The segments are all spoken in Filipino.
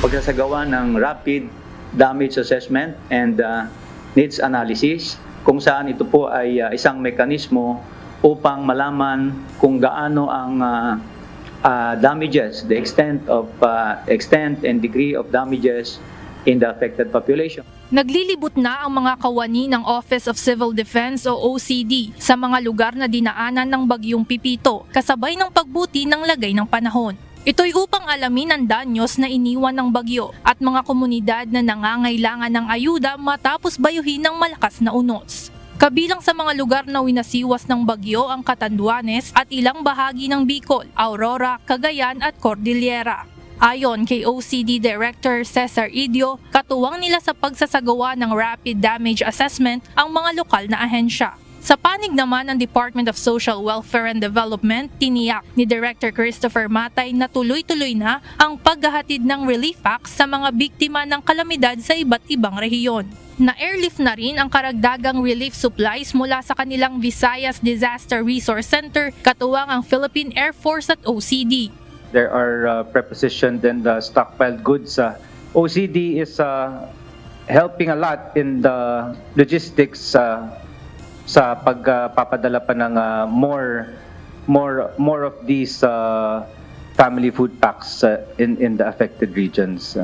pagsasagawa ng rapid damage assessment and needs analysis, kung saan ito po ay isang mekanismo upang malaman kung gaano ang damages, the extent and degree of damages in the affected population. Naglilibot na ang mga kawani ng Office of Civil Defense o OCD sa mga lugar na dinaanan ng Bagyong Pipito kasabay ng pagbuti ng lagay ng panahon. Ito'y upang alamin ang danyos na iniwan ng bagyo at mga komunidad na nangangailangan ng ayuda matapos bayuhin ng malakas na unos. Kabilang sa mga lugar na winasiwas ng bagyo ang Catanduanes at ilang bahagi ng Bicol, Aurora, Cagayan at Cordillera. Ayon kay OCD Director Cesar Idio, katuwang nila sa pagsasagawa ng rapid damage assessment ang mga lokal na ahensya. Sa panig naman ng Department of Social Welfare and Development, tiniyak ni Director Christopher Matay na tuloy-tuloy na ang paghahatid ng relief packs sa mga biktima ng kalamidad sa iba't ibang rehiyon. Na-airlift na rin ang karagdagang relief supplies mula sa kanilang Visayas Disaster Resource Center, katuwang ang Philippine Air Force at OCD. There are prepositioned and stockpiled goods. OCD is helping a lot in the logistics sa pagpapadala pa ng more of these family food packs in the affected regions.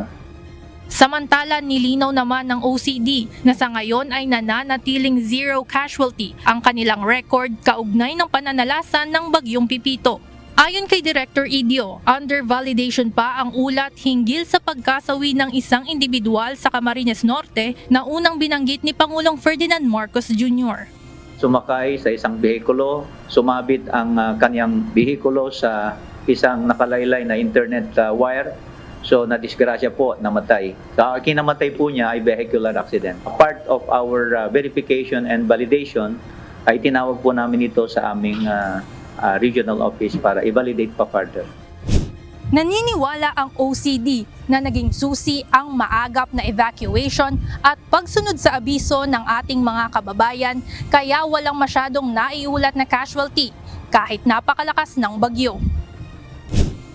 Samantala, nilinaw naman ng OCD na sa ngayon ay nananatiling zero casualty ang kanilang record kaugnay ng pananalasan ng Bagyong Pipito. Ayon kay Director Idio, under validation pa ang ulat hinggil sa pagkasawi ng isang individual sa Camarines Norte na unang binanggit ni Pangulong Ferdinand Marcos Jr. Sumakay sa isang behikulo, sumabit ang kanyang behikulo sa isang nakalaylay na internet wire. So nadisgrasya po, namatay. Ang kinamatay po niya ay vehicular accident. Part of our verification and validation ay tinawag po namin ito sa aming regional office para i-validate pa further. Naniniwala ang OCD na naging susi ang maagap na evacuation at pagsunod sa abiso ng ating mga kababayan, kaya walang masyadong naiulat na casualty kahit napakalakas ng bagyo.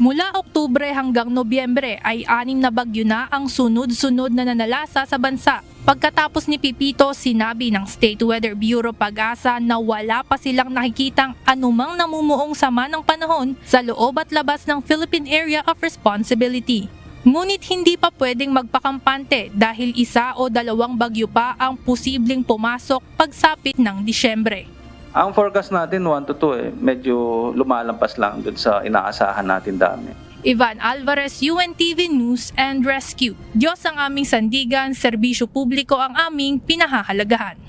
Mula Oktubre hanggang Nobyembre ay 6 na bagyo na ang sunod-sunod na nanalasa sa bansa. Pagkatapos ni Pipito, sinabi ng State Weather Bureau Pag-asa na wala pa silang nakikitang anumang namumuong sama ng panahon sa loob at labas ng Philippine Area of Responsibility. Ngunit hindi pa pwedeng magpakampante dahil 1 o 2 bagyo pa ang posibleng pumasok pagsapit ng Disyembre. Ang forecast natin 1 to 2 medyo lumalampas lang dun sa inaasahan natin dami. Ivan Alvarez, UNTV News and Rescue. Diyos ang aming sandigan, serbisyo publiko ang aming pinahahalagahan.